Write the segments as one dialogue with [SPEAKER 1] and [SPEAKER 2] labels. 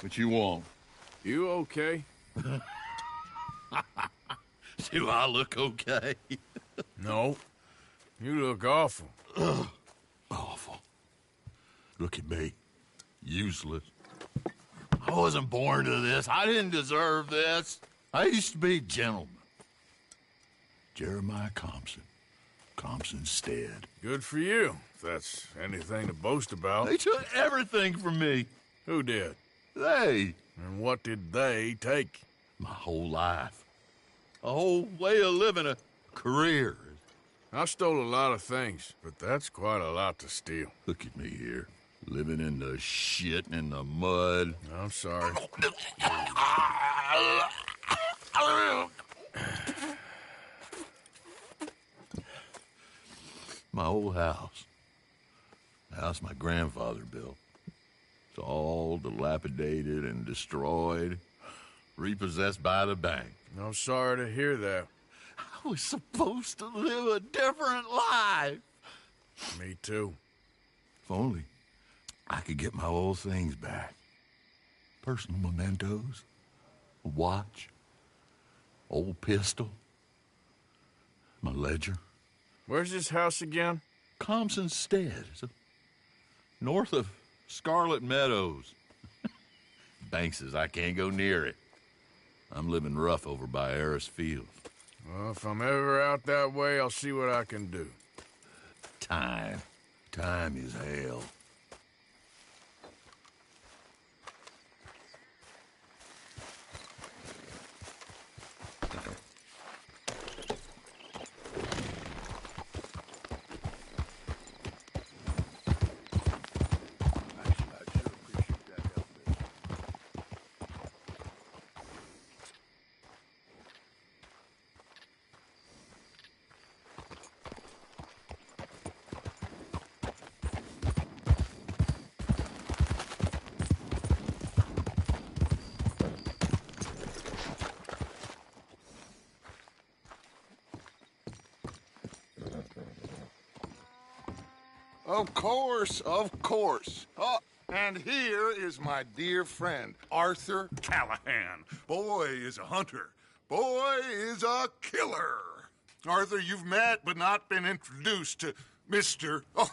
[SPEAKER 1] What you want?
[SPEAKER 2] You okay?
[SPEAKER 1] Do I look okay?
[SPEAKER 2] No. You look awful.
[SPEAKER 1] Awful. Look at me. Useless. I wasn't born to this. I didn't deserve this. I used to be a gentleman. Jeremiah Compson. Compson Stead.
[SPEAKER 2] Good for you, if that's anything to boast about.
[SPEAKER 1] They took everything from me.
[SPEAKER 2] Who did?
[SPEAKER 1] They.
[SPEAKER 2] And what did they take?
[SPEAKER 1] My whole life. A whole way of living, a career.
[SPEAKER 2] I stole a lot of things, but that's quite a lot to steal.
[SPEAKER 1] Look at me here, living in the shit and in the mud.
[SPEAKER 2] I'm sorry.
[SPEAKER 1] My old house. The house my grandfather built. It's all dilapidated and destroyed, repossessed by the bank.
[SPEAKER 2] I'm sorry to hear that.
[SPEAKER 1] I was supposed to live a different life.
[SPEAKER 2] Me too.
[SPEAKER 1] If only I could get my old things back. Personal mementos, a watch, old pistol, my ledger.
[SPEAKER 2] Where's this house again?
[SPEAKER 1] Compson Stead, north of Scarlet Meadows. Bank says I can't go near it. I'm living rough over by Harris Field.
[SPEAKER 2] Well, if I'm ever out that way, I'll see what I can do.
[SPEAKER 1] Time. Time is hell.
[SPEAKER 3] Of course, of course. Oh, and here is my dear friend, Arthur Callahan. Boy is a hunter. Boy is a killer. Arthur, you've met but not been introduced to Mr. Oh,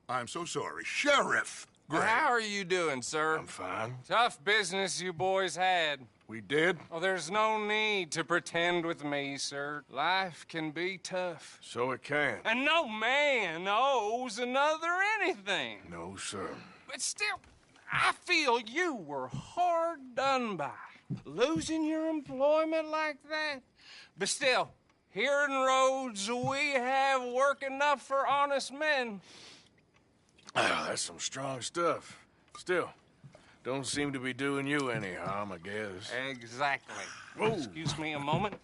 [SPEAKER 3] I'm so sorry, Sheriff Gray.
[SPEAKER 4] How are you doing, sir?
[SPEAKER 2] I'm fine.
[SPEAKER 4] Tough business you boys had.
[SPEAKER 2] We did?
[SPEAKER 4] Oh, there's no need to pretend with me, sir. Life can be tough.
[SPEAKER 2] So it can.
[SPEAKER 4] And no man owes another anything.
[SPEAKER 2] No, sir.
[SPEAKER 4] But still, I feel you were hard done by. Losing your employment like that. But still, here in Rhodes, we have work enough for honest men.
[SPEAKER 2] Ah, that's some strong stuff. Still, don't seem to be doing you any harm, I guess.
[SPEAKER 4] Exactly.
[SPEAKER 2] Whoa.
[SPEAKER 4] Excuse me a moment.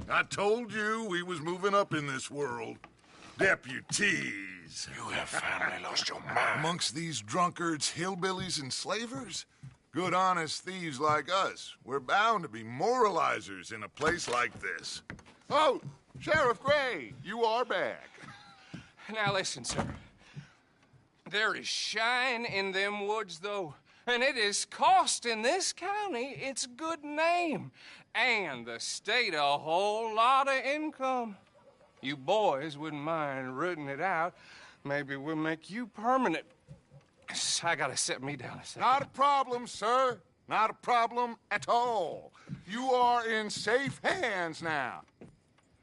[SPEAKER 3] I told you we was moving up in this world. Deputies.
[SPEAKER 2] You have finally lost your mind.
[SPEAKER 3] Amongst these drunkards, hillbillies, and slavers? Good, honest thieves like us. We're bound to be moralizers in a place like this. Oh, Sheriff Gray, you are back.
[SPEAKER 4] Now listen, sir. There is shine in them woods, though, and it is costing this county its good name and the state a whole lot of income. You boys wouldn't mind rooting it out. Maybe we'll make you permanent. I gotta set me down a second.
[SPEAKER 3] Not a problem, sir. Not a problem at all. You are in safe hands now.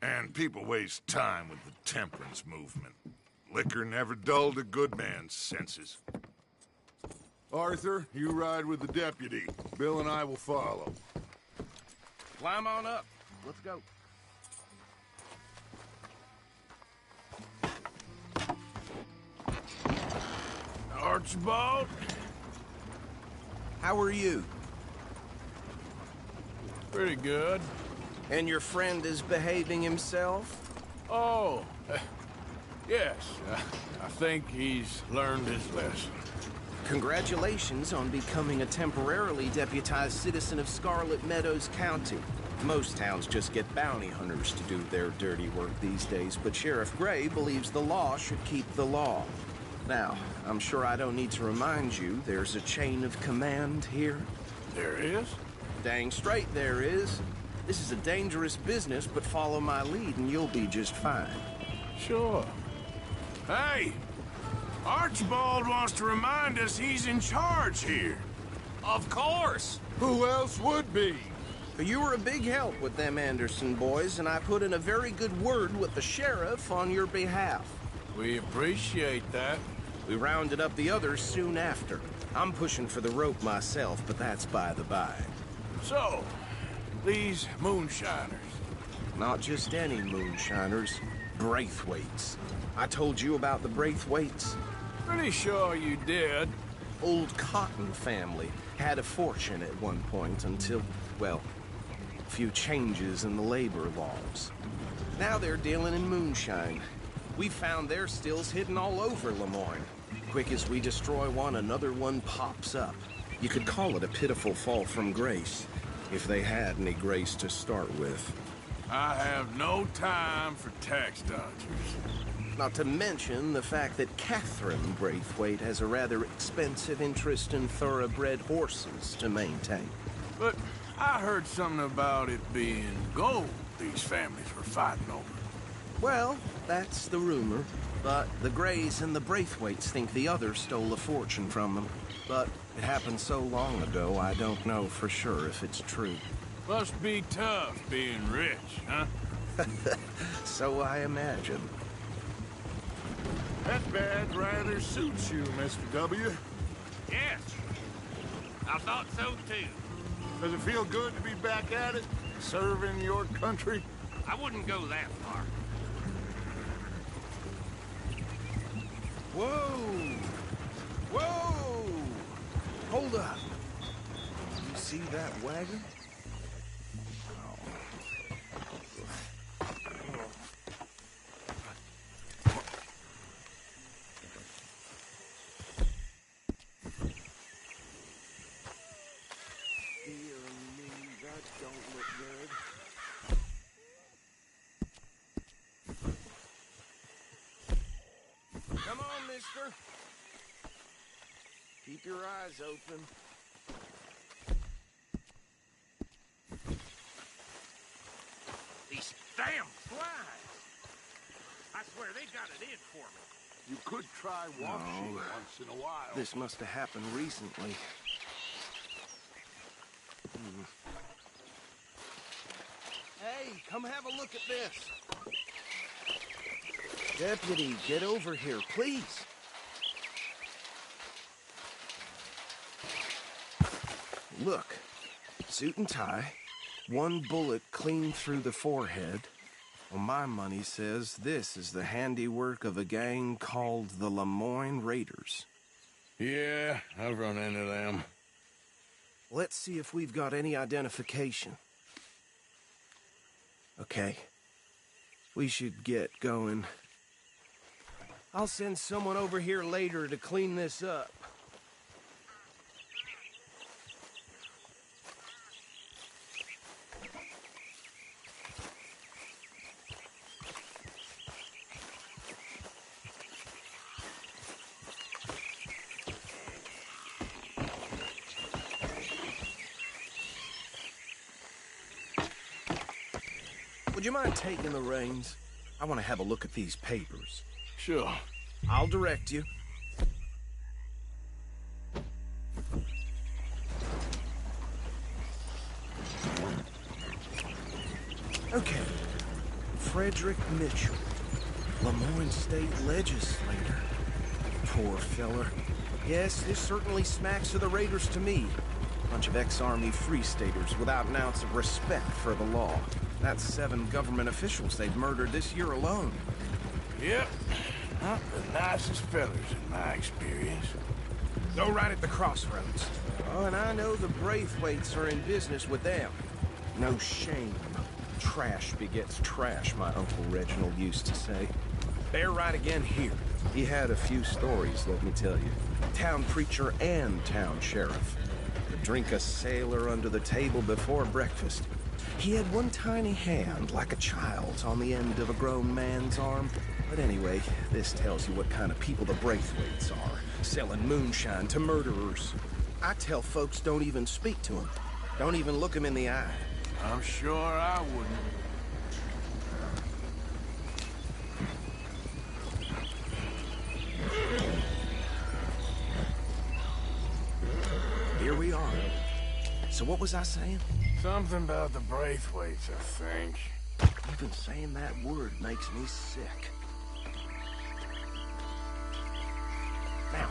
[SPEAKER 3] And people waste time with the temperance movement. Liquor never dulled a good man's senses. Arthur, you ride with the deputy. Bill and I will follow.
[SPEAKER 4] Climb on up. Let's go.
[SPEAKER 2] Archibald?
[SPEAKER 5] How are you?
[SPEAKER 2] Pretty good.
[SPEAKER 5] And your friend is behaving himself?
[SPEAKER 2] Oh, yes. I think he's learned his lesson.
[SPEAKER 5] Congratulations on becoming a temporarily deputized citizen of Scarlet Meadows County. Most towns just get bounty hunters to do their dirty work these days, but Sheriff Gray believes the law should keep the law. Now, I'm sure I don't need to remind you there's a chain of command here.
[SPEAKER 2] There is?
[SPEAKER 5] Dang straight there is. This is a dangerous business, but follow my lead and you'll be just fine.
[SPEAKER 2] Sure. Hey! Archibald wants to remind us he's in charge here.
[SPEAKER 4] Of course.
[SPEAKER 3] Who else would be?
[SPEAKER 5] But you were a big help with them Anderson boys, and I put in a very good word with the sheriff on your behalf.
[SPEAKER 2] We appreciate that.
[SPEAKER 5] We rounded up the others soon after. I'm pushing for the rope myself, but that's by the by.
[SPEAKER 2] So, these moonshiners.
[SPEAKER 5] Not just any moonshiners, Braithwaites. I told you about the Braithwaites?
[SPEAKER 2] Pretty sure you did.
[SPEAKER 5] Old Cotton family had a fortune at one point until, well, a few changes in the labor laws. Now they're dealing in moonshine. We found their stills hidden all over Lemoyne. Quick as we destroy one, another one pops up. You could call it a pitiful fall from grace, if they had any grace to start with.
[SPEAKER 2] I have no time for tax dodgers.
[SPEAKER 5] Not to mention the fact that Catherine Braithwaite has a rather expensive interest in thoroughbred horses to maintain.
[SPEAKER 2] But I heard something about it being gold these families were fighting over.
[SPEAKER 5] Well, that's the rumor. But the Grays and the Braithwaites think the others stole a fortune from them. But it happened so long ago, I don't know for sure if it's true.
[SPEAKER 2] Must be tough being rich, huh?
[SPEAKER 5] So I imagine.
[SPEAKER 3] That badge rather suits you, Mr. W.
[SPEAKER 6] Yes, I thought so too.
[SPEAKER 3] Does it feel good to be back at it, serving your country?
[SPEAKER 6] I wouldn't go that far.
[SPEAKER 5] Whoa! Whoa! Hold up. You see that wagon? Come on, mister. Keep your eyes open.
[SPEAKER 6] These damn flies! I swear they got it in for me.
[SPEAKER 3] You could try washing once in a while.
[SPEAKER 5] This must have happened recently. Hey, come have a look at this. Deputy, get over here, please. Look, suit and tie, one bullet clean through the forehead. Well, my money says this is the handiwork of a gang called the Lemoyne Raiders.
[SPEAKER 2] Yeah, I've run into them.
[SPEAKER 5] Let's see if we've got any identification. Okay. We should get going. I'll send someone over here later to clean this up. Would you mind taking the reins? I want to have a look at these papers.
[SPEAKER 2] Sure.
[SPEAKER 5] I'll direct you. Okay. Frederick Mitchell, Lemoyne State Legislator. Poor feller. Yes, this certainly smacks of the Raiders to me. Bunch of ex-Army Free Staters without an ounce of respect for the law. That's 7 government officials they've murdered this year alone.
[SPEAKER 2] Yep. Not the nicest fellas in my experience.
[SPEAKER 5] Go right at the crossroads. Oh, and I know the Braithwaites are in business with them. No shame. Trash begets trash, my Uncle Reginald used to say. Bear right again here. He had a few stories, let me tell you. Town preacher and town sheriff. drink a sailor under the table before breakfast. He had one tiny hand, like a child's, on the end of a grown man's arm. But anyway, this tells you what kind of people the Braithwaites are, selling moonshine to murderers. I tell folks don't even speak to them. Don't even look them in the eye.
[SPEAKER 2] I'm sure I wouldn't.
[SPEAKER 5] Here we are. So what was I saying?
[SPEAKER 2] Something about the Braithwaites, I think.
[SPEAKER 5] Even saying that word makes me sick. Now,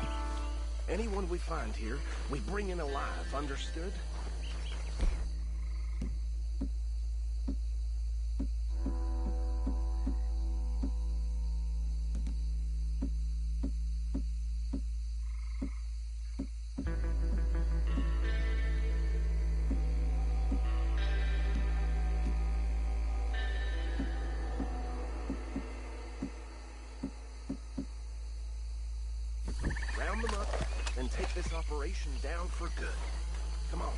[SPEAKER 5] anyone we find here, we bring in alive, understood? Round them up, and take this operation down for good. Come on.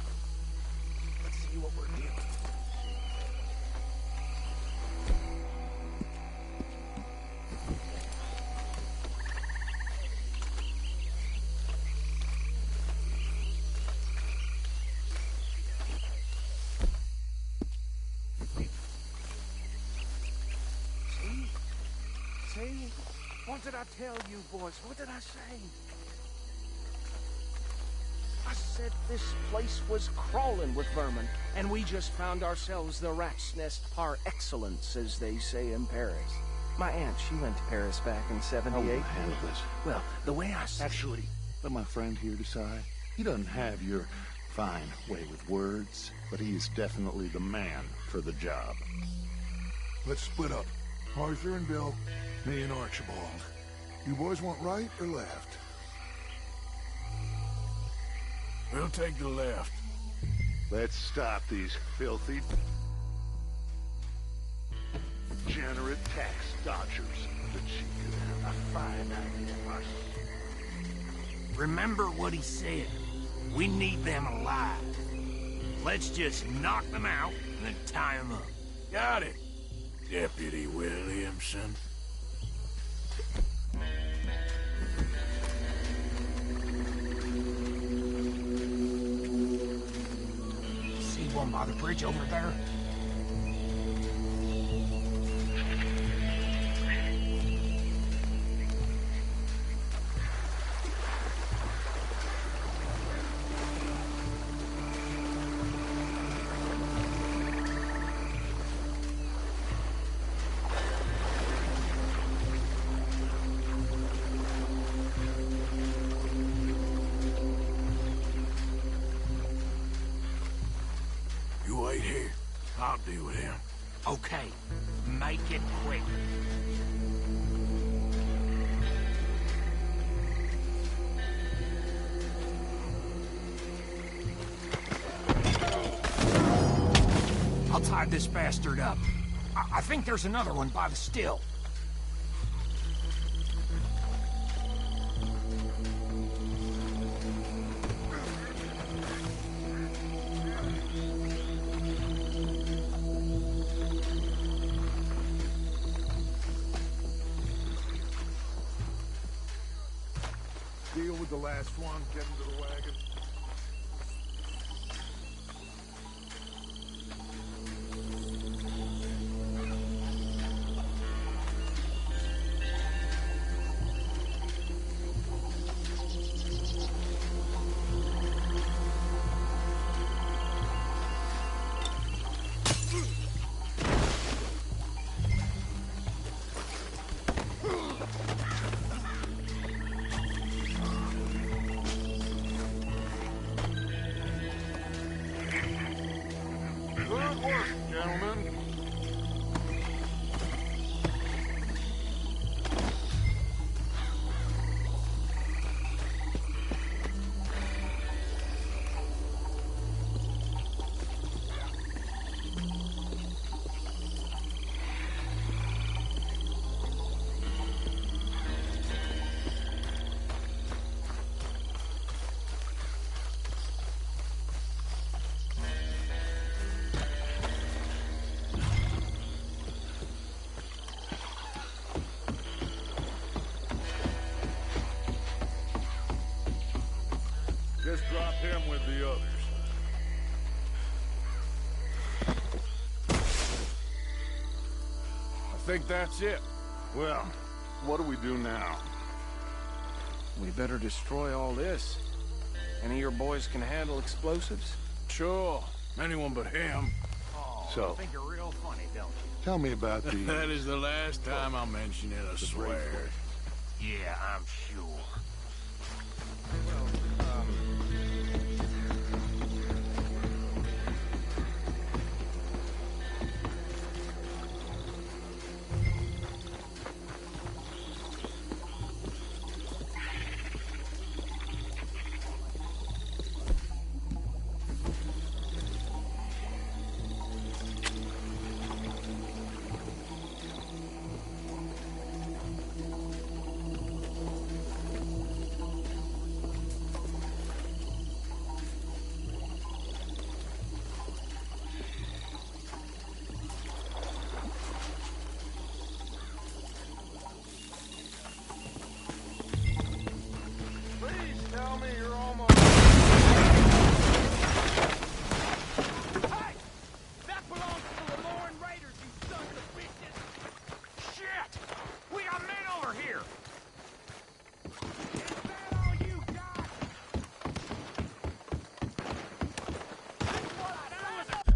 [SPEAKER 5] Let's see what we're dealing with. See? What did I tell you, boys? What did I say? I said this place was crawling with vermin, and we just found ourselves the rat's nest par excellence, as they say in Paris. My aunt, she went to Paris back in
[SPEAKER 7] How
[SPEAKER 5] '78.
[SPEAKER 7] will I handle this?
[SPEAKER 5] Well, the way I see
[SPEAKER 7] Actually, let my friend here decide. He doesn't have your fine way with words, but he is definitely the man for the job.
[SPEAKER 3] Let's split up. Arthur and Bill, me and Archibald. You boys want right or left?
[SPEAKER 2] We'll take the left.
[SPEAKER 7] Let's stop these filthy, degenerate tax dodgers. But she could have a fine idea.
[SPEAKER 6] Remember what he said. We need them alive. Let's just knock them out and then tie them up.
[SPEAKER 2] Got it, Deputy Williamson.
[SPEAKER 6] See one by the bridge over there?
[SPEAKER 2] You wait here. I'll deal with him.
[SPEAKER 6] Okay, make it quick. I'll tie this bastard up. I think there's another one by the still.
[SPEAKER 3] Deal with the last one, get into the wagon. Good work, gentlemen.
[SPEAKER 2] the others. I think that's it.
[SPEAKER 7] Well, what do we do now?
[SPEAKER 5] We better destroy all this. Any of your boys can handle explosives?
[SPEAKER 2] Sure. Anyone but him.
[SPEAKER 6] Oh,
[SPEAKER 7] So-
[SPEAKER 6] you think you're real funny, don't you?
[SPEAKER 7] Tell me about the...
[SPEAKER 2] That is the last time I mention it, I swear.
[SPEAKER 6] Yeah, I'm sure.
[SPEAKER 2] Please tell me you're almost...
[SPEAKER 6] Hey! That belongs to the Lauren Raiders, you sons of bitches! Shit! We got men over here! Is that all you got? That's what I said!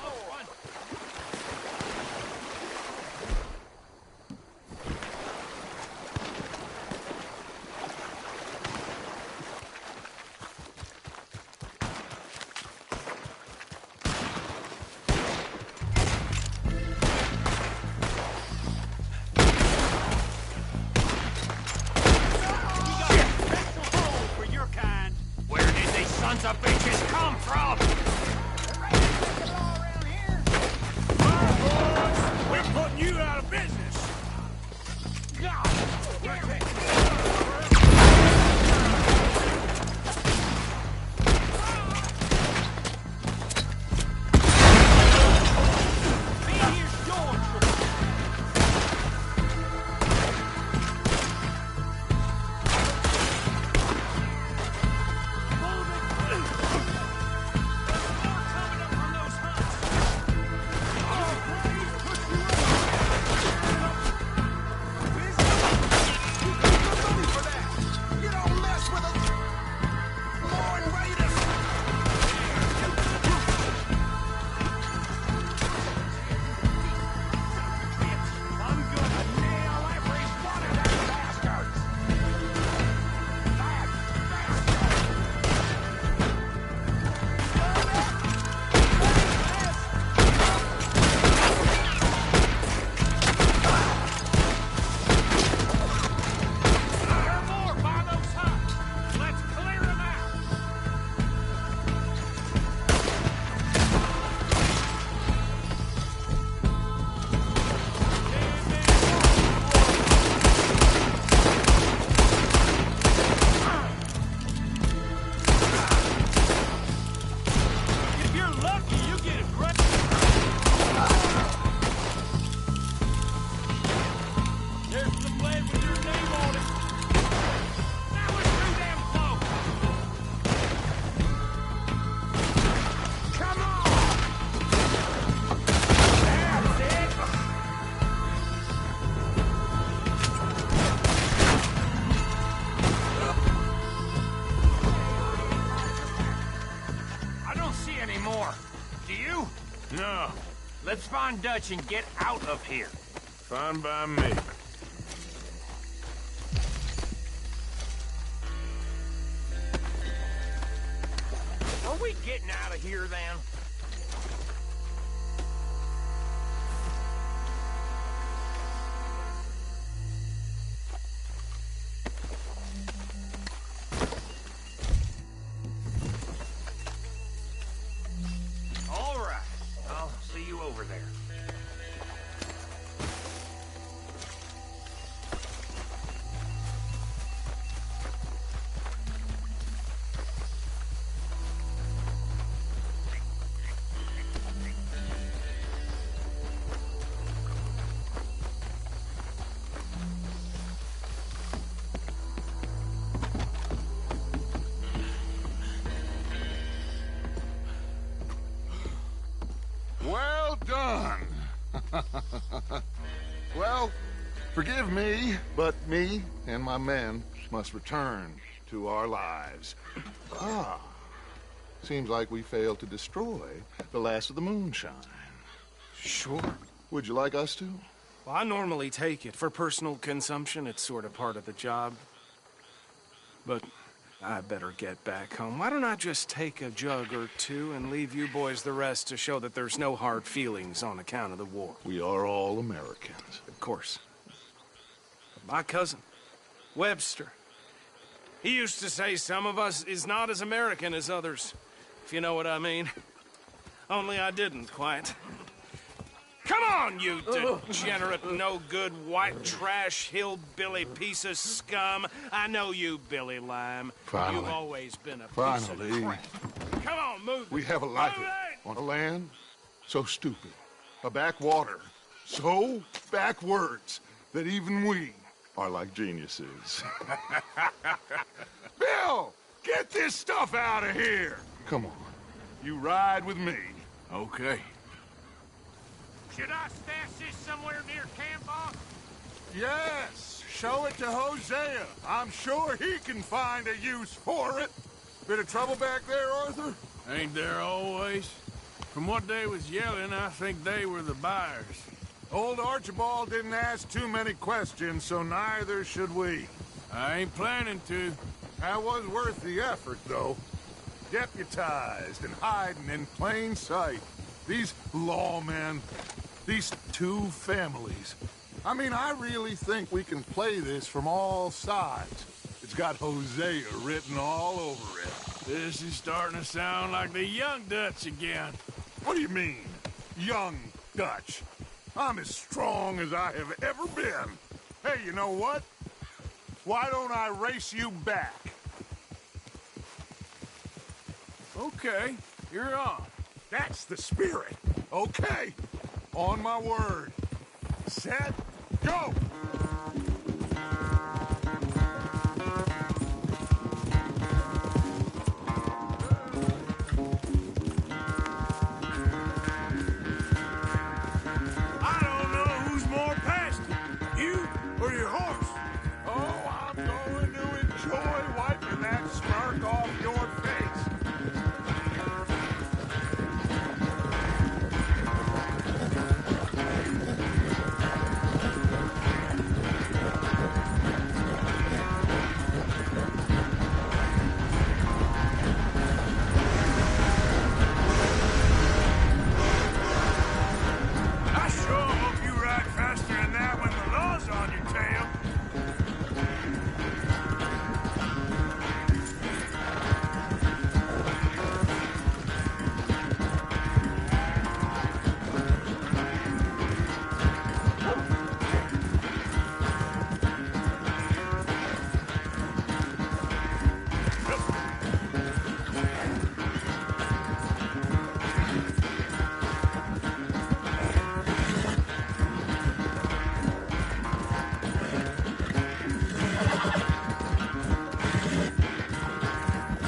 [SPEAKER 6] Oh, run! For your kind. Where did these sons of bitches come from?
[SPEAKER 2] We're putting you out of business.
[SPEAKER 6] I'm gonna nail every one of them bastards! There are more by those huts! Let's clear them out! If you're lucky, you get a great... There's the blade with your name on it. Now it's too damn close. Come on! That's it! I don't see any more. Do you?
[SPEAKER 2] No,
[SPEAKER 6] Let's find Dutch and get out of here.
[SPEAKER 2] fine by me.
[SPEAKER 6] Are we getting out of here then? All right. I'll see you over there.
[SPEAKER 3] Forgive me, but me and my men must return to our lives. Ah, seems like we failed to destroy the last of the moonshine.
[SPEAKER 5] Sure.
[SPEAKER 3] Would you like us to?
[SPEAKER 5] Well, I normally take it. For personal consumption, it's sort of part of the job. But I better get back home. Why don't I just take a jug or two and leave you boys the rest to show that there's no hard feelings on account of the war?
[SPEAKER 3] We are all Americans.
[SPEAKER 5] Of course. My cousin, Webster, he used to say some of us is not as American as others, if you know what I mean. Only I didn't quite. Come on, you degenerate, no-good, white trash, hillbilly piece of scum. I know you, Billy Lime.
[SPEAKER 3] Finally.
[SPEAKER 5] You've always been a piece
[SPEAKER 3] Finally.
[SPEAKER 5] of crap. Come on, move
[SPEAKER 3] We
[SPEAKER 5] it.
[SPEAKER 3] have a life
[SPEAKER 5] Move it!
[SPEAKER 3] on a land so stupid, a backwater so backwards that even we are like geniuses. Bill, get this stuff out of here. Come on, you ride with me.
[SPEAKER 2] Okay.
[SPEAKER 6] Should I stash this somewhere near camp, boss?
[SPEAKER 3] Yes, show it to Hosea. I'm sure he can find a use for it. Bit of trouble back there, Arthur?
[SPEAKER 2] Ain't there always? From what they was yelling, I think they were the buyers.
[SPEAKER 3] Old Archibald didn't ask too many questions, so neither should we.
[SPEAKER 2] I ain't planning to.
[SPEAKER 3] That was worth the effort, though. Deputized and hiding in plain sight. These lawmen, these two families. I mean, I really think we can play this from all sides. It's got Hosea written all over it.
[SPEAKER 2] This is starting to sound like the Young Dutch again.
[SPEAKER 3] What do you mean, young Dutch? I'm as strong as I have ever been. Hey, you know what? Why don't I race you back?
[SPEAKER 2] Okay, you're on.
[SPEAKER 3] That's the spirit. Okay, on my word. Set, go!
[SPEAKER 2] I don't know who's more past it, you or your horse.
[SPEAKER 3] Oh, I'm going to enjoy wiping that smirk off your face.
[SPEAKER 2] I sure hope you ride faster than that when the law's on your tail.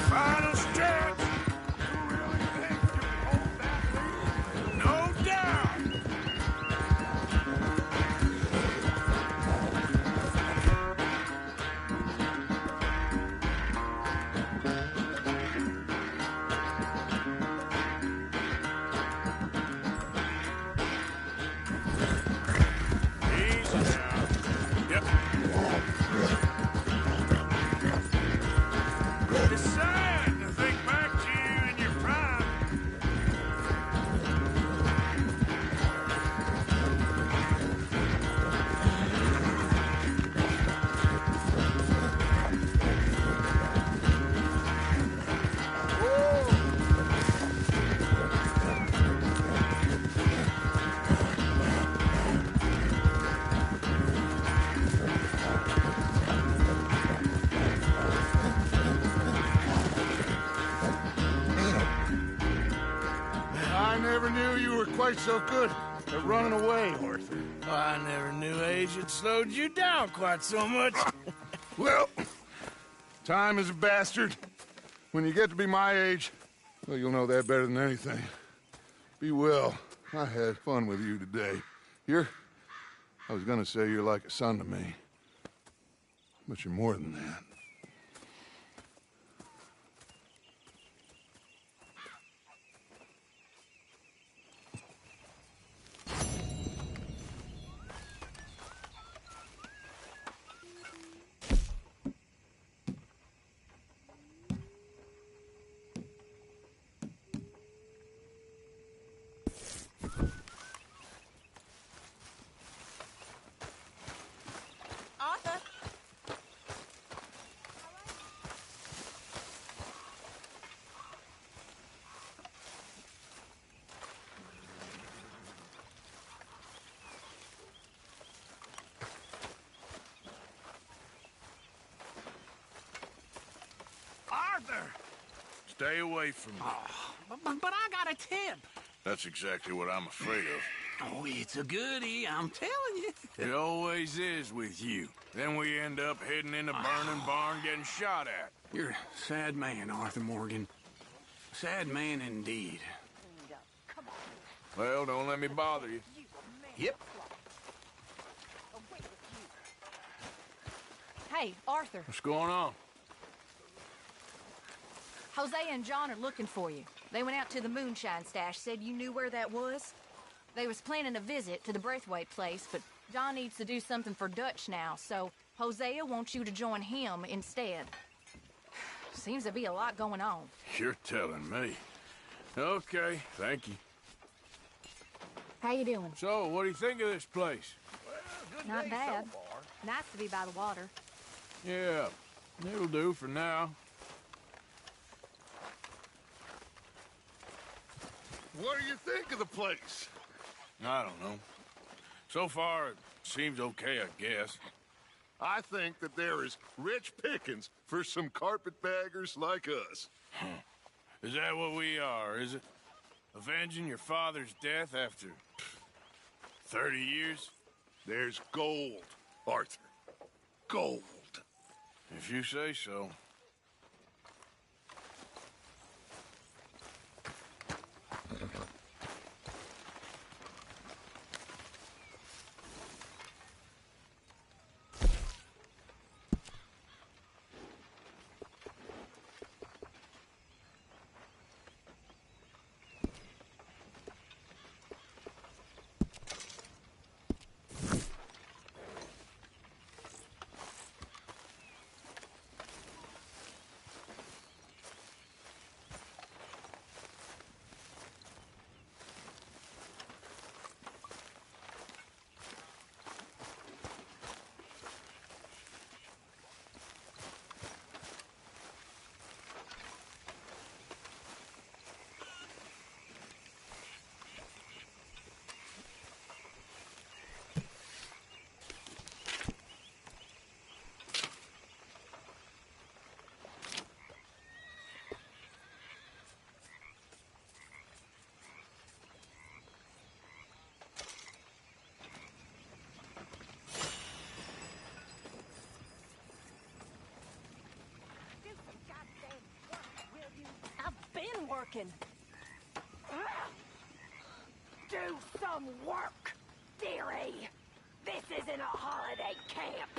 [SPEAKER 2] Final stretch.
[SPEAKER 3] You really think you can hold that lead?
[SPEAKER 2] No doubt. Easy now. Yep. It's sad to think back to you in your prime.
[SPEAKER 3] I never knew you were quite so good at running away, Arthur.
[SPEAKER 2] I never knew age had slowed you down quite so much.
[SPEAKER 3] Well, time is a bastard. When you get to be my age, well, you'll know that better than anything. Be well. I had fun with you today. You're I was gonna say you're like a son to me, but you're more than that.
[SPEAKER 8] Arthur?
[SPEAKER 2] Arthur! Stay away from me.
[SPEAKER 6] But I got a tip.
[SPEAKER 2] That's exactly what I'm afraid of.
[SPEAKER 6] Oh, it's a goodie, I'm telling you.
[SPEAKER 2] It always is with you. Then we end up heading in a burning barn getting shot at.
[SPEAKER 6] You're a sad man, Arthur Morgan. Sad man indeed.
[SPEAKER 2] Well, don't let me bother you.
[SPEAKER 6] Yep.
[SPEAKER 8] Hey, Arthur.
[SPEAKER 2] What's going on?
[SPEAKER 8] Jose and John are looking for you. They went out to the moonshine stash, said you knew where that was. They was planning a visit to the Braithwaite place, but John needs to do something for Dutch now, so Hosea wants you to join him instead. Seems to be a lot going on.
[SPEAKER 2] You're telling me. Okay, thank you.
[SPEAKER 8] How you doing?
[SPEAKER 2] So, what do you think of this place?
[SPEAKER 8] Not bad. Nice to be by the water.
[SPEAKER 2] Yeah, it'll do for now.
[SPEAKER 3] What do you think of the place?
[SPEAKER 2] I don't know. So far, it seems okay, I guess.
[SPEAKER 3] I think that there is rich pickings for some carpetbaggers like us.
[SPEAKER 2] Is that what we are, is it? Avenging your father's death after 30 years?
[SPEAKER 3] There's gold, Arthur. Gold.
[SPEAKER 2] If you say so.
[SPEAKER 8] I've been working. Do some work, dearie. This isn't a holiday camp.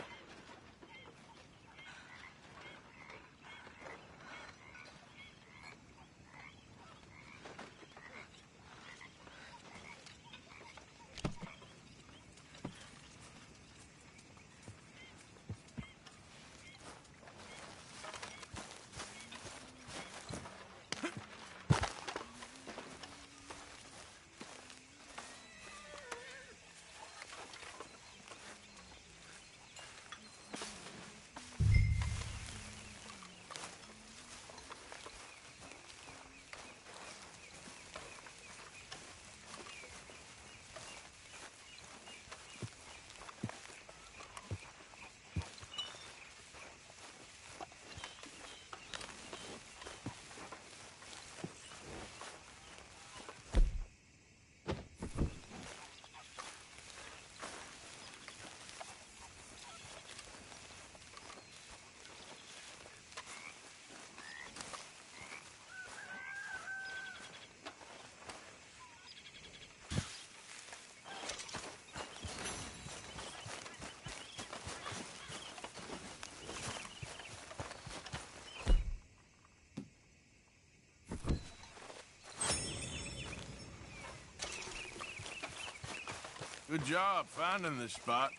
[SPEAKER 2] Good job finding this spot.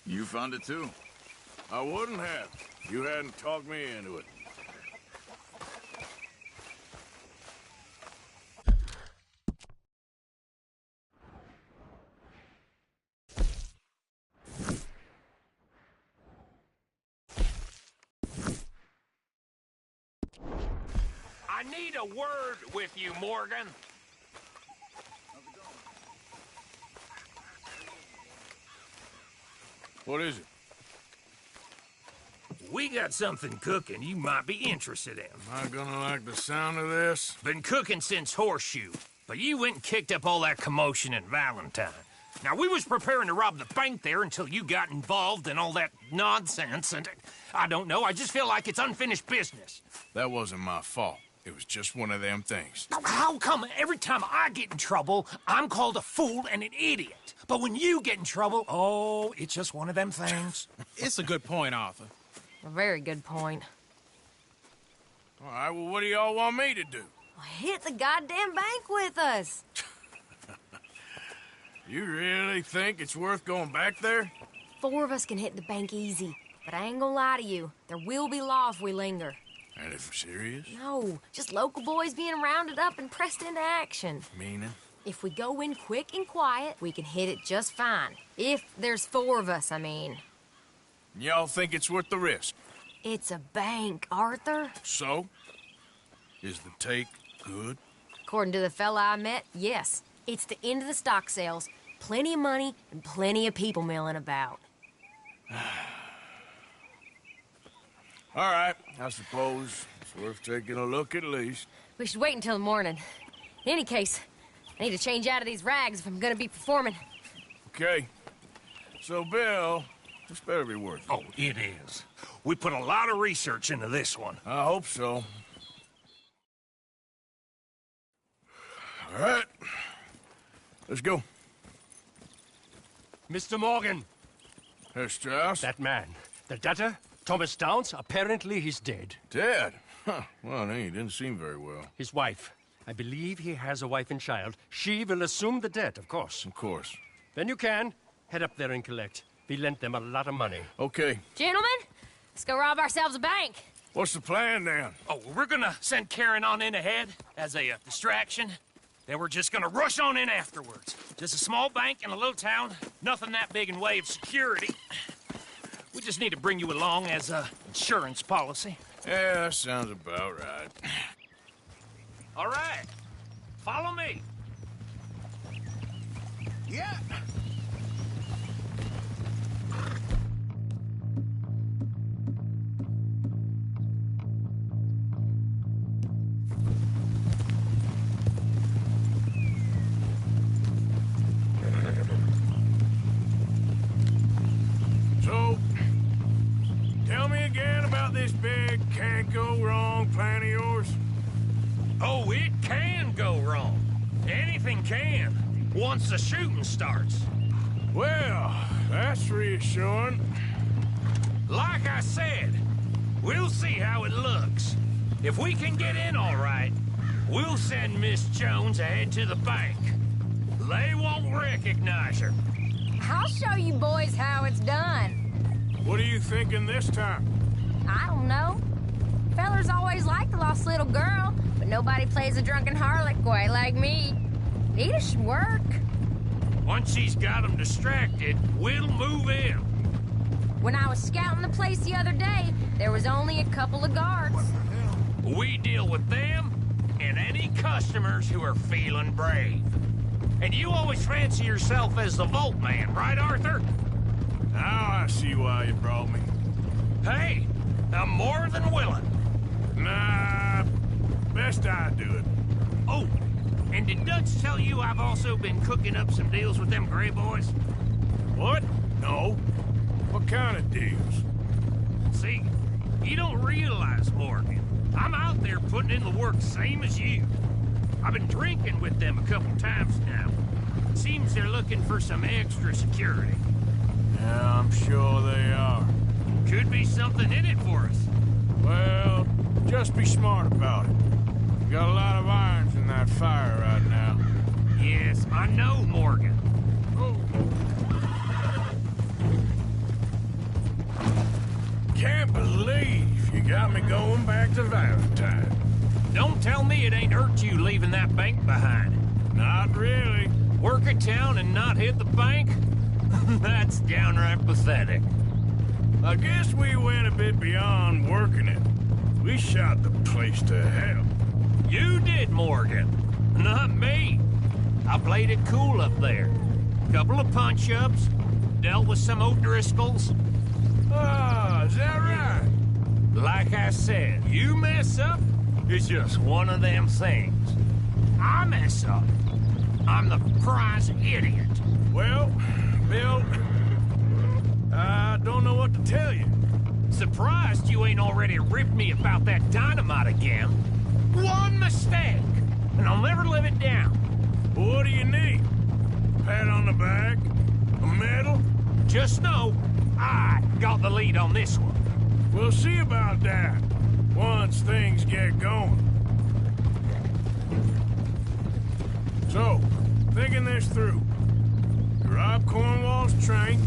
[SPEAKER 9] You found it too.
[SPEAKER 2] I wouldn't have. You hadn't talked me into it.
[SPEAKER 6] I need a word with you, Morgan.
[SPEAKER 2] What is it?
[SPEAKER 6] We got something cooking you might be interested in.
[SPEAKER 2] Am I gonna like the sound of this?
[SPEAKER 6] Been cooking since Horseshoe, but you went and kicked up all that commotion in Valentine. Now, we was preparing to rob the bank there until you got involved in all that nonsense, and I don't know, I just feel like it's unfinished business.
[SPEAKER 2] That wasn't my fault. It was just one of them things.
[SPEAKER 6] How come every time I get in trouble, I'm called a fool and an idiot? But when you get in trouble, oh, it's just one of them things.
[SPEAKER 10] It's a good point, Arthur.
[SPEAKER 8] A very good point.
[SPEAKER 2] All right, well, what do y'all want me to do?
[SPEAKER 8] Well, hit the goddamn bank with us.
[SPEAKER 2] You really think it's worth going back there?
[SPEAKER 8] 4 of us can hit the bank easy. But I ain't gonna lie to you. There will be law if we linger.
[SPEAKER 2] And if serious?
[SPEAKER 8] No, just local boys being rounded up and pressed into action.
[SPEAKER 2] Meaning?
[SPEAKER 8] If we go in quick and quiet, we can hit it just fine. If there's 4 of us, I mean.
[SPEAKER 2] Y'all think it's worth the risk?
[SPEAKER 8] It's a bank, Arthur.
[SPEAKER 2] So? Is the take good?
[SPEAKER 8] According to the fella I met, yes. It's the end of the stock sales. Plenty of money and plenty of people milling about.
[SPEAKER 2] All right, I suppose it's worth taking a look at least.
[SPEAKER 8] We should wait until the morning. In any case, I need to change out of these rags if I'm gonna be performing.
[SPEAKER 2] Okay. So, Bill, this better be worth it.
[SPEAKER 6] Oh, it is. We put a lot of research into this one.
[SPEAKER 2] I hope so. All right. Let's go.
[SPEAKER 11] Mr. Morgan.
[SPEAKER 2] Herr Strauss?
[SPEAKER 11] That man. The debtor, Thomas Downs, apparently he's dead.
[SPEAKER 2] Dead? Huh. Well, he didn't seem very well.
[SPEAKER 11] His wife. I believe he has a wife and child. She will assume the debt, of course.
[SPEAKER 2] Of course.
[SPEAKER 11] Then you can head up there and collect. We lent them a lot of money.
[SPEAKER 2] Okay.
[SPEAKER 8] Gentlemen, let's go rob ourselves a bank.
[SPEAKER 2] What's the plan, then?
[SPEAKER 6] Oh, we're gonna send Karen on in ahead as a distraction. Then we're just gonna rush on in afterwards. Just a small bank in a little town. Nothing that big in way of security. We just need to bring you along as a insurance policy.
[SPEAKER 2] Yeah, that sounds about right.
[SPEAKER 6] All right. Follow me.
[SPEAKER 5] Yeah.
[SPEAKER 2] So, tell me again about this big can't-go-wrong plan of yours.
[SPEAKER 6] Oh, it can go wrong. Anything can, once the shooting starts.
[SPEAKER 2] Well, that's reassuring.
[SPEAKER 6] Like I said, we'll see how it looks. If we can get in all right, we'll send Miss Jones ahead to the bank. They won't recognize her.
[SPEAKER 8] I'll show you boys how it's done.
[SPEAKER 2] What are you thinking this time?
[SPEAKER 8] I don't know. Fellers always like the lost little girl, but nobody plays a drunken harlot quite like me. It should work.
[SPEAKER 6] Once she's got them distracted, we'll move in.
[SPEAKER 8] When I was scouting the place the other day, there was only a couple of guards.
[SPEAKER 6] We deal with them and any customers who are feeling brave. And you always fancy yourself as the Vault Man, right, Arthur?
[SPEAKER 2] Now I see why you brought me.
[SPEAKER 6] Hey, I'm more than willing.
[SPEAKER 2] Nah, best I do it.
[SPEAKER 6] Oh, and did Dutch tell you I've also been cooking up some deals with them Gray Boys?
[SPEAKER 2] What? No. What kind of deals?
[SPEAKER 6] See, you don't realize, Morgan. I'm out there putting in the work same as you. I've been drinking with them a couple times now. Seems they're looking for some extra security.
[SPEAKER 2] Yeah, I'm sure they are.
[SPEAKER 6] Could be something in it for us.
[SPEAKER 2] Well, just be smart about it. You got a lot of irons in that fire right now.
[SPEAKER 6] Yes, I know, Morgan.
[SPEAKER 2] Can't believe you got me going back to Valentine.
[SPEAKER 6] Don't tell me it ain't hurt you leaving that bank behind.
[SPEAKER 2] Not really.
[SPEAKER 6] Work a town and not hit the bank? That's downright pathetic.
[SPEAKER 2] I guess we went a bit beyond working it. We shot the place to hell.
[SPEAKER 6] You did, Morgan. Not me. I played it cool up there. Couple of punch-ups, dealt with some O'Driscolls.
[SPEAKER 2] Ah, is that right?
[SPEAKER 6] Like I said, you mess up, it's just one of them things. I mess up, I'm the prize idiot.
[SPEAKER 2] Well, Bill, I don't know what to tell you.
[SPEAKER 6] Surprised you ain't already ripped me about that dynamite again. One mistake, and I'll never live it down.
[SPEAKER 2] What do you need? Pat on the back? A medal?
[SPEAKER 6] Just know, I got the lead on this one.
[SPEAKER 2] We'll see about that once things get going. So, thinking this through. We rob Cornwall's train.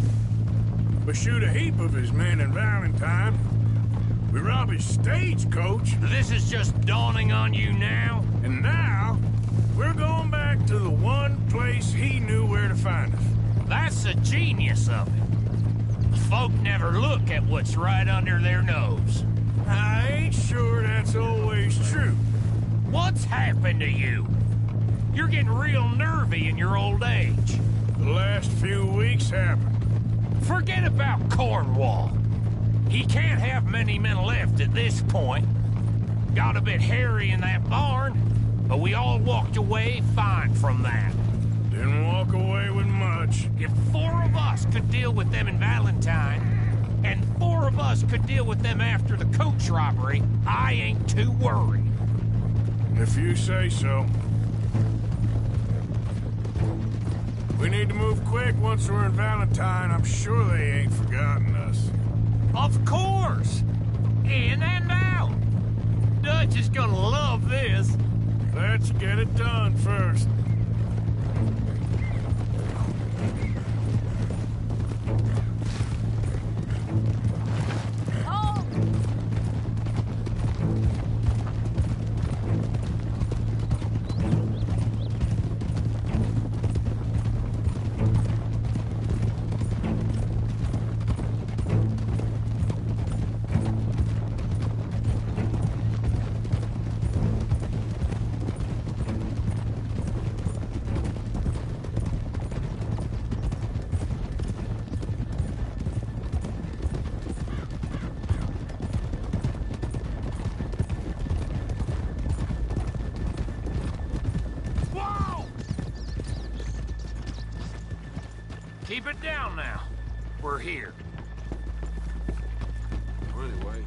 [SPEAKER 2] We shoot a heap of his men in Valentine. We rob his stagecoach.
[SPEAKER 6] This is just dawning on you now?
[SPEAKER 2] And now, we're going back to the one place he knew where to find us.
[SPEAKER 6] That's the genius of it. Folk never look at what's right under their nose.
[SPEAKER 2] I ain't sure that's always true.
[SPEAKER 6] What's happened to you? You're getting real nervy in your old age.
[SPEAKER 2] The last few weeks happened.
[SPEAKER 6] Forget about Cornwall. He can't have many men left at this point. Got a bit hairy in that barn, but we all walked away fine from that.
[SPEAKER 2] Didn't walk away with much.
[SPEAKER 6] If 4 of us could deal with them in Valentine, and 4 of us could deal with them after the coach robbery, I ain't too worried.
[SPEAKER 2] If you say so. We need to move quick once we're in Valentine. I'm sure they ain't forgotten us.
[SPEAKER 6] Of course! In and out! Dutch is gonna love this.
[SPEAKER 2] Let's get it done first.
[SPEAKER 6] Keep it down now. We're here.
[SPEAKER 2] Anyway.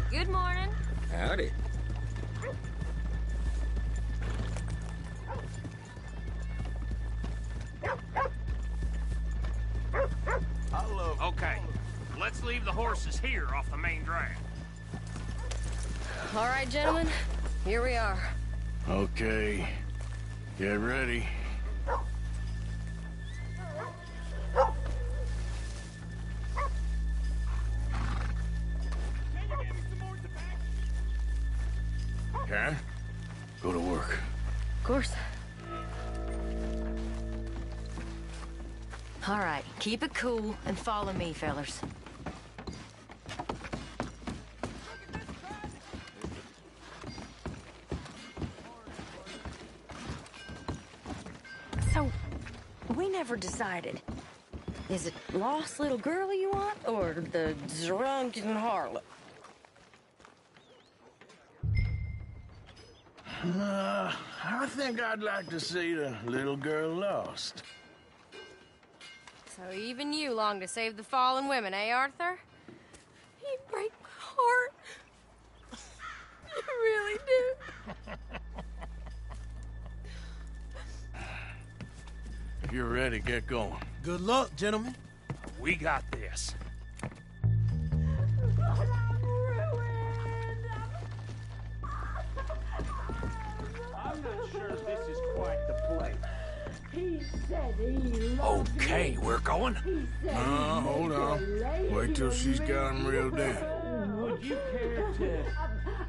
[SPEAKER 8] Good morning.
[SPEAKER 10] Howdy.
[SPEAKER 6] Okay, let's leave the horses here off the main drag.
[SPEAKER 8] All right, gentlemen, here we are.
[SPEAKER 2] Okay. Get ready. Karen, go to work.
[SPEAKER 8] Of course. All right, keep it cool and follow me, fellers. So, we never decided. Is it lost little girl you want, or the drunken harlot?
[SPEAKER 2] I think I'd like to see the little girl lost.
[SPEAKER 10] So even you long to save the fallen women, eh, Arthur?
[SPEAKER 12] You break my heart. You really do.
[SPEAKER 2] If you're ready, get going.
[SPEAKER 6] Good luck, gentlemen. We got this.
[SPEAKER 12] But I'm ruined.
[SPEAKER 6] I'm not sure this is quite the place.
[SPEAKER 12] He said he loved
[SPEAKER 6] Okay,
[SPEAKER 12] me.
[SPEAKER 6] we're going.
[SPEAKER 12] He said
[SPEAKER 2] No, hold on. Wait till she's got him reeled in.
[SPEAKER 6] Would you care to...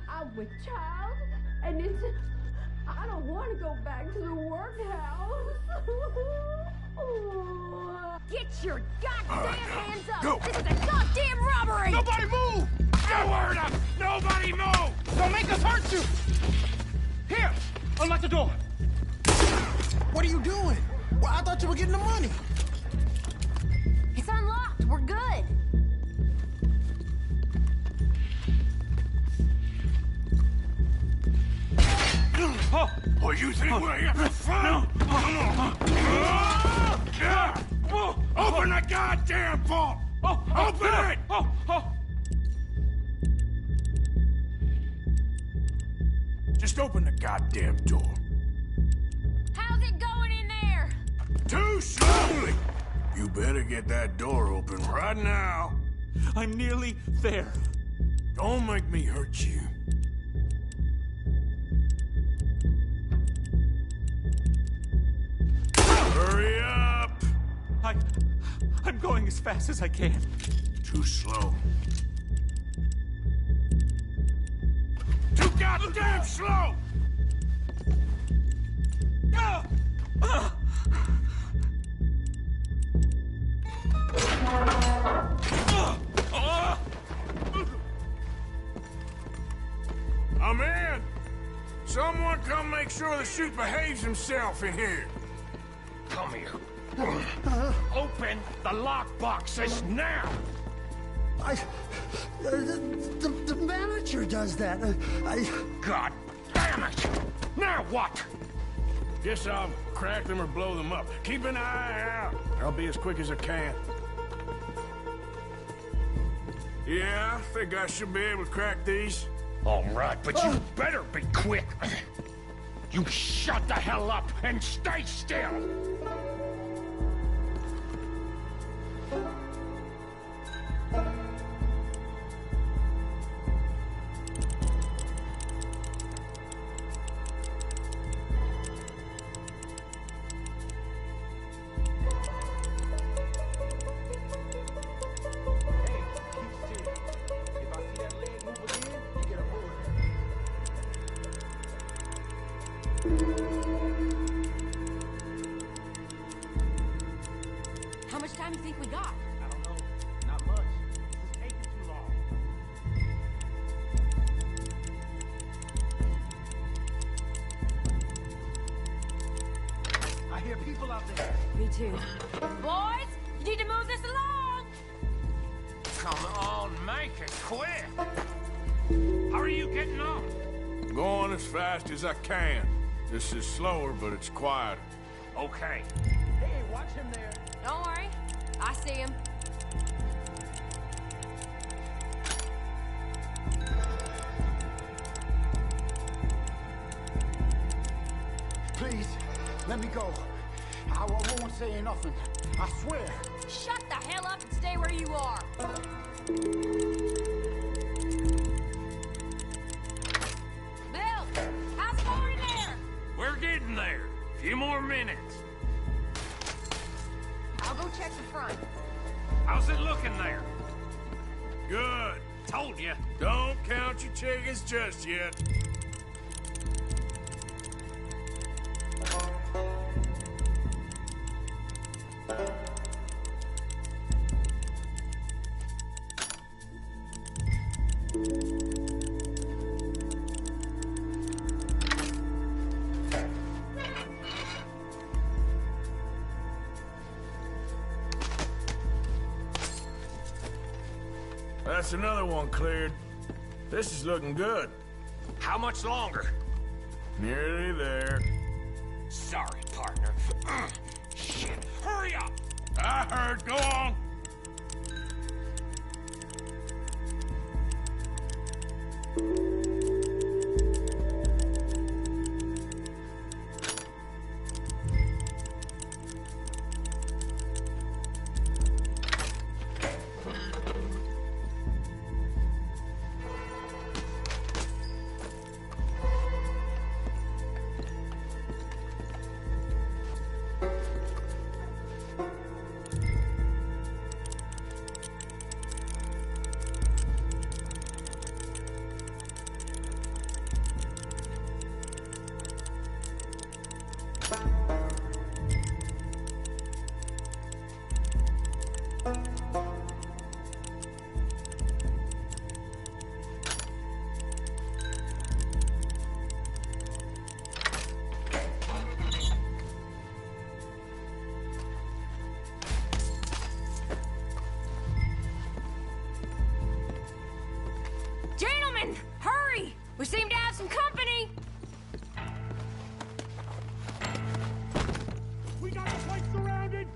[SPEAKER 12] I'm with child, and it's... I don't want to go back to the workhouse.
[SPEAKER 10] Get your goddamn hands up!
[SPEAKER 2] go.
[SPEAKER 10] This is a goddamn robbery!
[SPEAKER 6] Nobody move! No word up! Nobody move! Don't make us hurt you! Here! Unlock the door!
[SPEAKER 5] What are you doing? Well, I thought you were getting the money.
[SPEAKER 10] It's unlocked. We're good.
[SPEAKER 2] Oh, you think we're here for fun? Come on. Open the goddamn vault! Open it! Just open the goddamn door.
[SPEAKER 10] How's it going in there?
[SPEAKER 2] Too slowly! You better get that door open right now.
[SPEAKER 6] I'm nearly there.
[SPEAKER 2] Don't make me hurt you. Hurry up!
[SPEAKER 6] I'm going as fast as I can.
[SPEAKER 2] Too slow. Too goddamn slow! I'm in! Someone come make sure the chute behaves himself in here.
[SPEAKER 6] Come here. Open the lockboxes now!
[SPEAKER 13] The manager does that.
[SPEAKER 6] God damn it! Now what?
[SPEAKER 2] Guess I'll crack them or blow them up. Keep an eye out. I'll be as quick as I can. Yeah, I think I should be able to crack these.
[SPEAKER 6] All right, but you better be quick. You shut the hell up and stay still!
[SPEAKER 10] How much time do you think we got?
[SPEAKER 6] I don't know. Not much. This is taking too long. I hear people out there.
[SPEAKER 10] Me too. Boys, you need to move this along!
[SPEAKER 6] Come on, make it quick! How are you getting on?
[SPEAKER 2] Going as fast as I can. This is slower, but it's quieter.
[SPEAKER 6] Okay.
[SPEAKER 5] Hey, watch him there.
[SPEAKER 10] Don't worry. I see him.
[SPEAKER 13] Please, let me go. I won't say nothing. I swear.
[SPEAKER 10] Shut the hell up and stay where you are. Bill, how's it going in there?
[SPEAKER 6] We're getting there. Few more minutes.
[SPEAKER 10] I'll go check the front.
[SPEAKER 6] How's it looking there?
[SPEAKER 2] Good.
[SPEAKER 6] Told you.
[SPEAKER 2] Don't count your chickens just yet. That's another one cleared. This is looking good.
[SPEAKER 6] How much longer?
[SPEAKER 2] Nearly there.
[SPEAKER 6] Sorry, partner. Shit, hurry up!
[SPEAKER 2] I heard. Go on.
[SPEAKER 10] Gentlemen, hurry! We seem to have some company!
[SPEAKER 2] We got the place surrounded!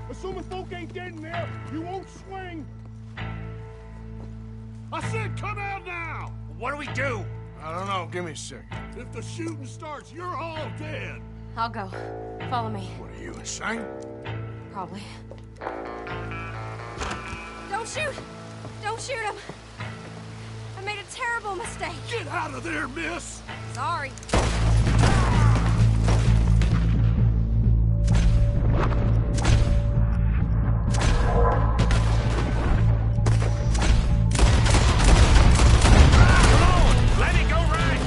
[SPEAKER 2] Assuming folk ain't dead in there, you won't swing! I said come out now!
[SPEAKER 6] What do we do?
[SPEAKER 2] I don't know, give me a second. If the shooting starts, you're all dead!
[SPEAKER 8] I'll go. Follow me.
[SPEAKER 2] What are you, insane?
[SPEAKER 8] Probably.
[SPEAKER 10] Don't shoot! Don't shoot him! I made a terrible mistake.
[SPEAKER 2] Get out of there, miss!
[SPEAKER 10] Sorry.
[SPEAKER 6] Let it go right!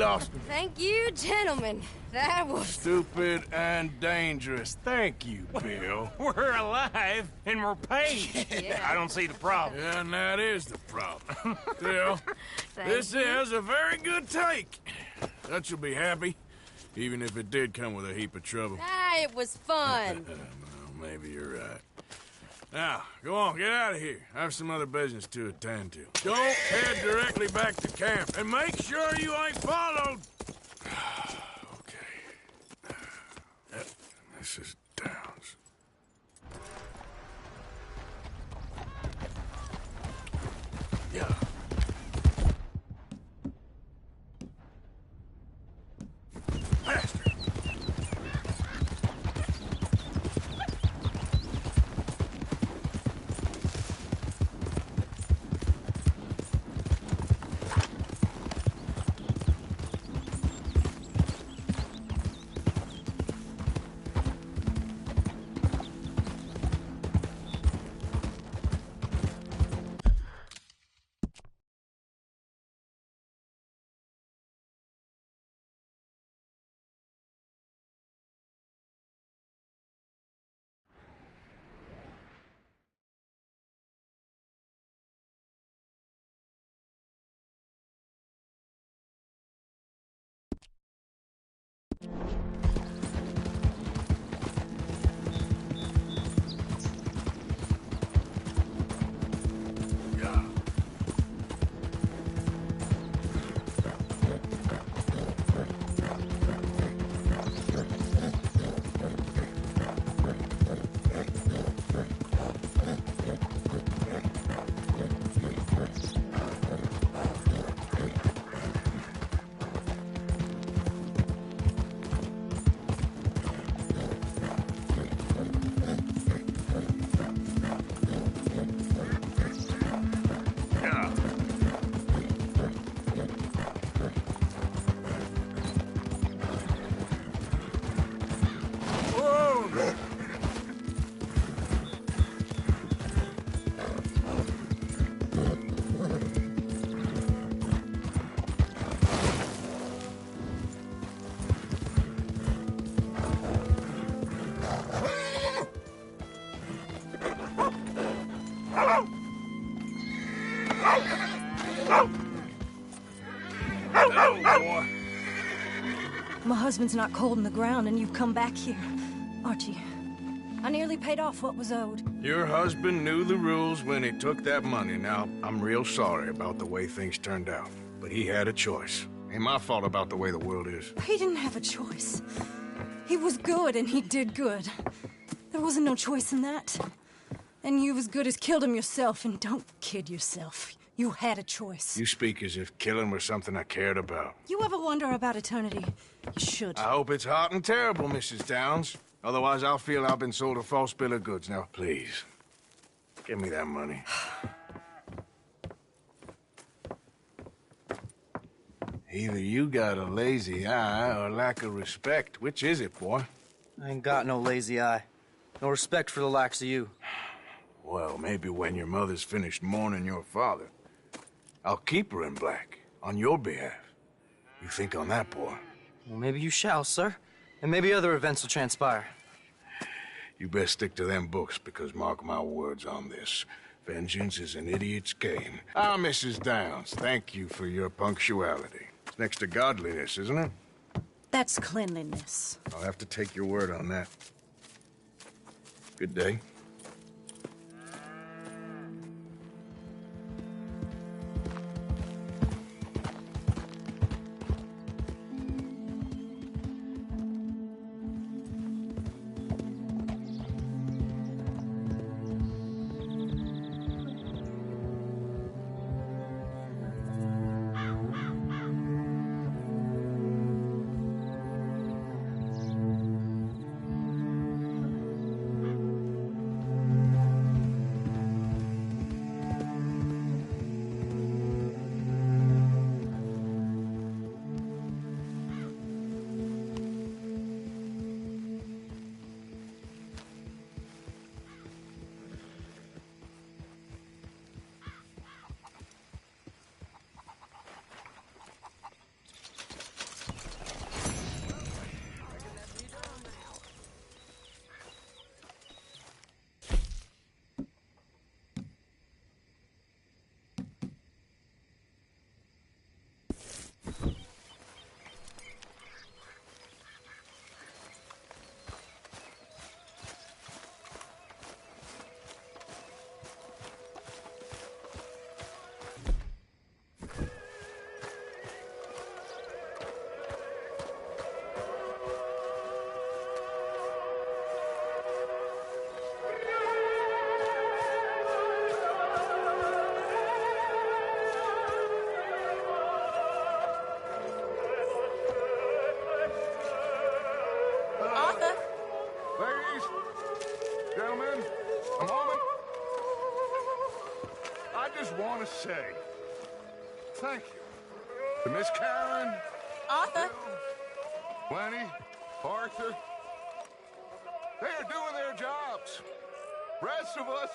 [SPEAKER 2] lost me.
[SPEAKER 10] Thank you, gentlemen. That was...
[SPEAKER 2] Stupid and dangerous. Thank you, Bill.
[SPEAKER 6] We're alive, and we're paid.
[SPEAKER 10] Yeah.
[SPEAKER 6] I don't see the problem.
[SPEAKER 2] Yeah, and that is the problem. Still,
[SPEAKER 10] Thank
[SPEAKER 2] this
[SPEAKER 10] you.
[SPEAKER 2] is a very good take. Dutch will be happy, even if it did come with a heap of trouble.
[SPEAKER 10] Ah, it was fun.
[SPEAKER 2] Well, maybe you're right. Now, go on, get out of here. I have some other business to attend to. Don't head directly back to camp, and make sure you ain't followed. Okay. Mrs. Downs. Yeah. Faster.
[SPEAKER 8] My husband's not cold in the ground, and you've come back here, Archie. I nearly paid off what was owed.
[SPEAKER 2] Your husband knew the rules when he took that money. Now, I'm real sorry about the way things turned out. But he had a choice. Ain't my fault about the way the world is.
[SPEAKER 8] He didn't have a choice. He was good, and he did good. There wasn't no choice in that. And you as good as killed him yourself, and don't kid yourself. You had a choice.
[SPEAKER 2] You speak as if killing was something I cared about.
[SPEAKER 8] You ever wonder about eternity? You should.
[SPEAKER 2] I hope it's hot and terrible, Mrs. Downs. Otherwise, I'll feel I've been sold a false bill of goods. Now, please, give me that money. Either you got a lazy eye or lack of respect. Which is it, boy?
[SPEAKER 14] I ain't got no lazy eye. No respect for the likes of you.
[SPEAKER 2] Well, maybe when your mother's finished mourning your father, I'll keep her in black, on your behalf. You think on that, boy?
[SPEAKER 14] Well, maybe you shall, sir. And maybe other events will transpire.
[SPEAKER 2] You best stick to them books, because mark my words on this. Vengeance is an idiot's game. Ah, Mrs. Downs, thank you for your punctuality. It's next to godliness, isn't it?
[SPEAKER 8] That's cleanliness.
[SPEAKER 2] I'll have to take your word on that. Good day.
[SPEAKER 3] gentlemen, a moment. I just want to say thank you to Miss Karen,
[SPEAKER 10] Arthur.
[SPEAKER 3] Lenny, Arthur. They are doing their jobs. Rest of us,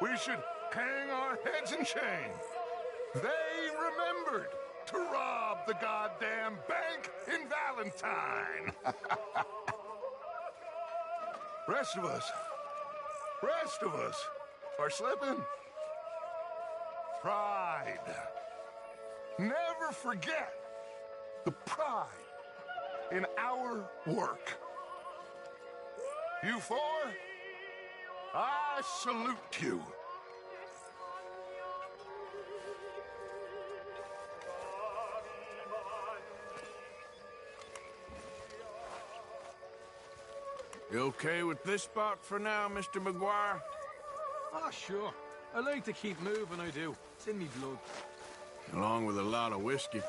[SPEAKER 3] we should hang our heads in shame. They remembered to rob the goddamn bank in Valentine. Rest of us are slipping. Pride. Never forget the pride in our work. You four, I salute you.
[SPEAKER 2] You okay with this spot for now, Mr. McGuire?
[SPEAKER 15] Ah, sure. I like to keep moving, I do. It's in me blood.
[SPEAKER 2] Along with a lot of whiskey.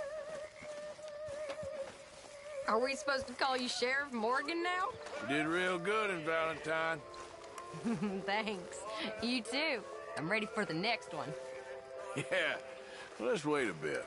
[SPEAKER 10] Are we supposed to call you Sheriff Morgan now?
[SPEAKER 2] You did real good in Valentine.
[SPEAKER 10] Thanks. You too. I'm ready for the next one.
[SPEAKER 2] Yeah, let's wait a bit.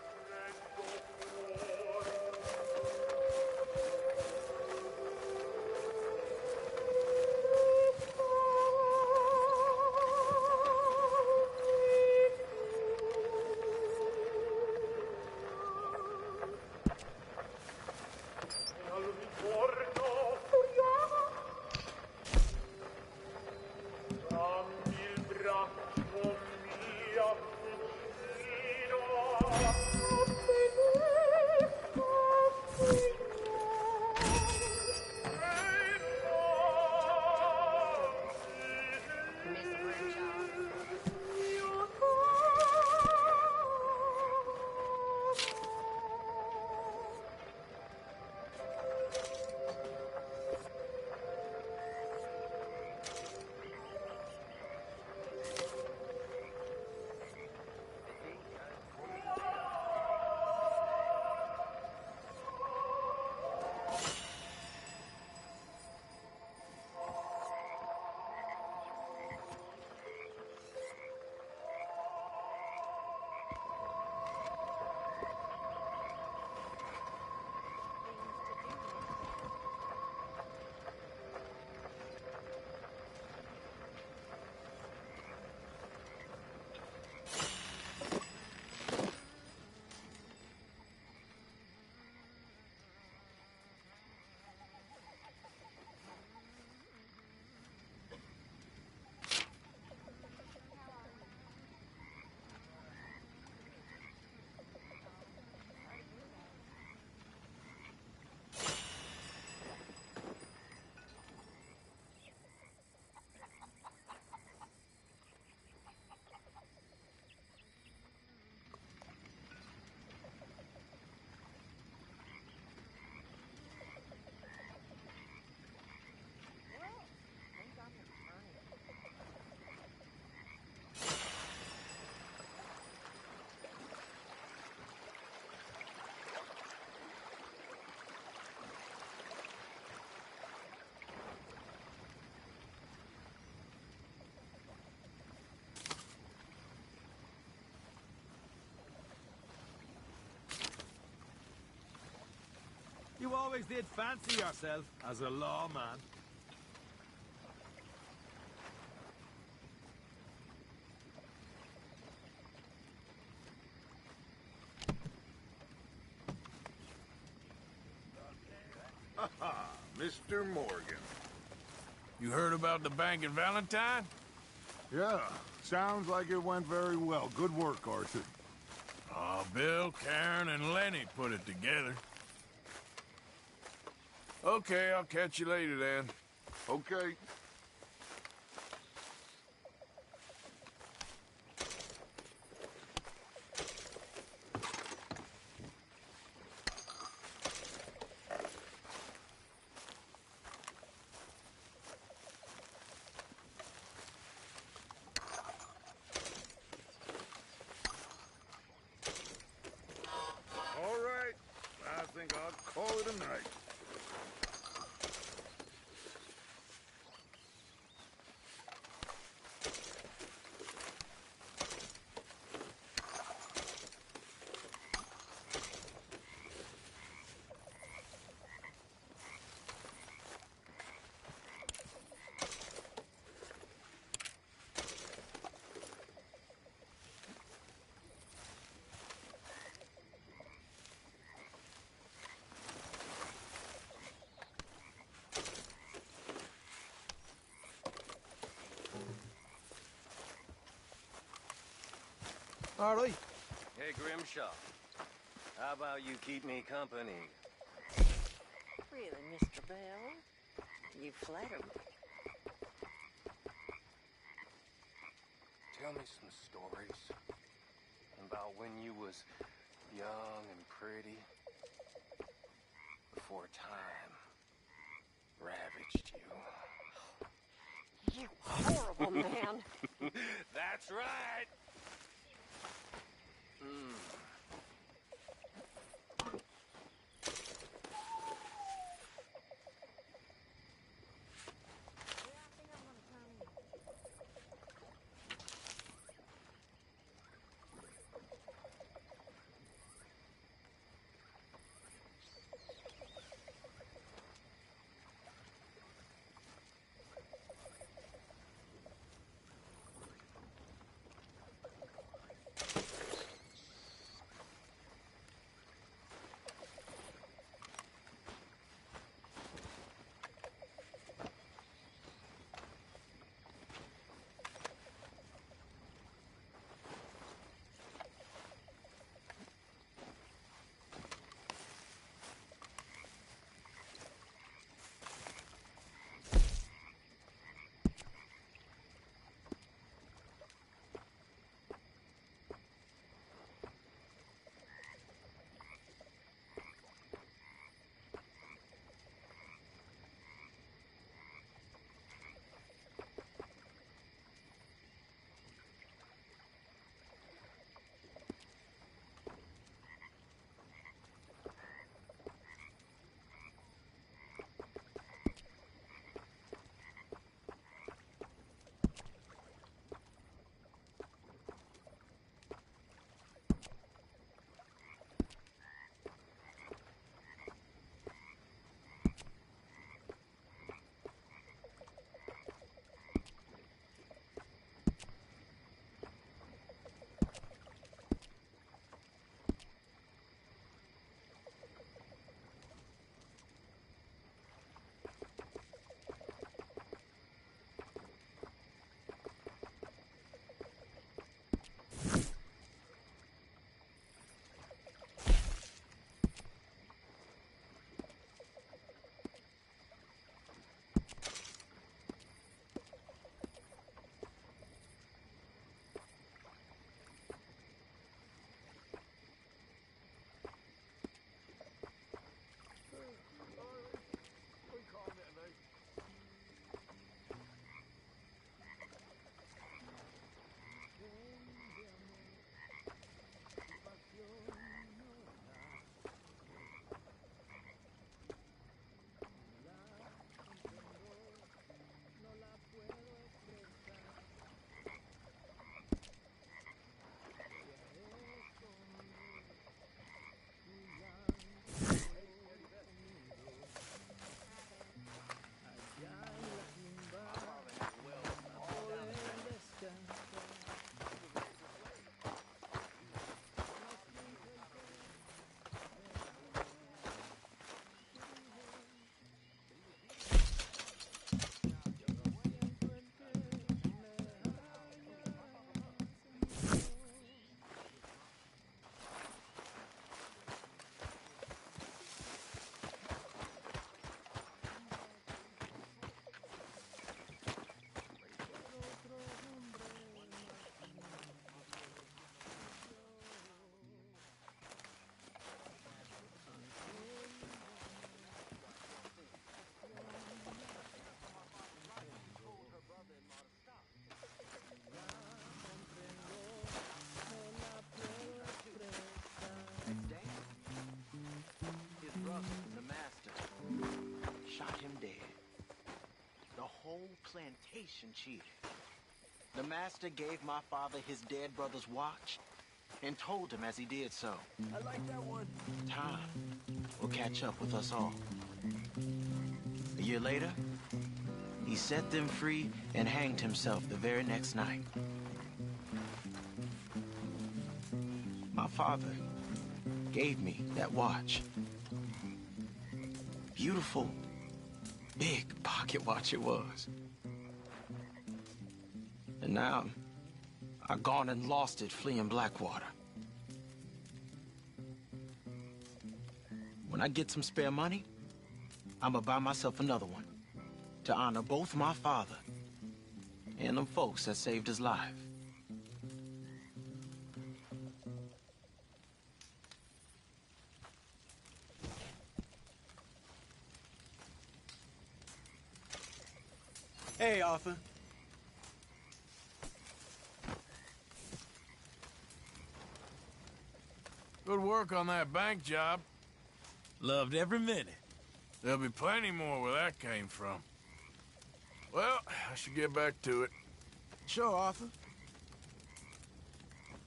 [SPEAKER 15] You always did fancy yourself as a lawman.
[SPEAKER 3] Mr. Morgan.
[SPEAKER 2] You heard about the bank in Valentine?
[SPEAKER 3] Yeah, sounds like it went very well. Good work, Arthur.
[SPEAKER 2] Oh, Bill, Karen, and Lenny put it together. Okay, I'll catch you later then.
[SPEAKER 3] Okay. All right. I think I'll call it a night.
[SPEAKER 15] All right.
[SPEAKER 16] Hey, Grimshaw. How about you keep me company?
[SPEAKER 17] Really, Mr. Bell? You flatter me.
[SPEAKER 16] Tell me some stories about when you was young and pretty before time ravaged you.
[SPEAKER 17] You horrible man.
[SPEAKER 16] That's right.
[SPEAKER 18] Plantation cheated. The master gave my father his dead brother's watch and told him as he did so.
[SPEAKER 15] I like that one.
[SPEAKER 18] Time will catch up with us all. A year later, he set them free and hanged himself the very next night. My father gave me that watch. Beautiful, big pocket watch it was. And now, I gone and lost it fleeing Blackwater. When I get some spare money, I'ma buy myself another one to honor both my father and them folks that saved his life.
[SPEAKER 19] Hey, Arthur.
[SPEAKER 2] Good work on that bank job.
[SPEAKER 19] Loved every minute.
[SPEAKER 2] There'll be plenty more where that came from. Well, I should get back to it.
[SPEAKER 19] Sure, Arthur.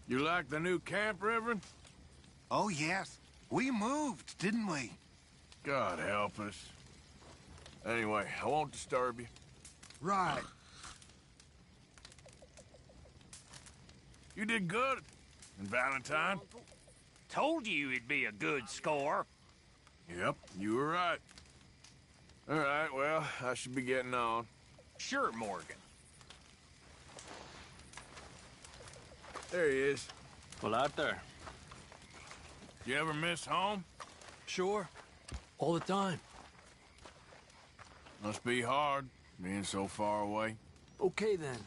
[SPEAKER 2] You like the new camp, Reverend?
[SPEAKER 20] Oh, yes. We moved, didn't we?
[SPEAKER 2] God help us. Anyway, I won't disturb you.
[SPEAKER 20] Right.
[SPEAKER 2] You did good in Valentine.
[SPEAKER 6] Told you it'd be a good score.
[SPEAKER 2] Yep, you were right. All right, well, I should be getting on.
[SPEAKER 6] Sure, Morgan.
[SPEAKER 2] There he is.
[SPEAKER 15] Well, out there.
[SPEAKER 2] You ever miss home?
[SPEAKER 15] Sure. All the time.
[SPEAKER 2] Must be hard, being so far away.
[SPEAKER 15] Okay, then.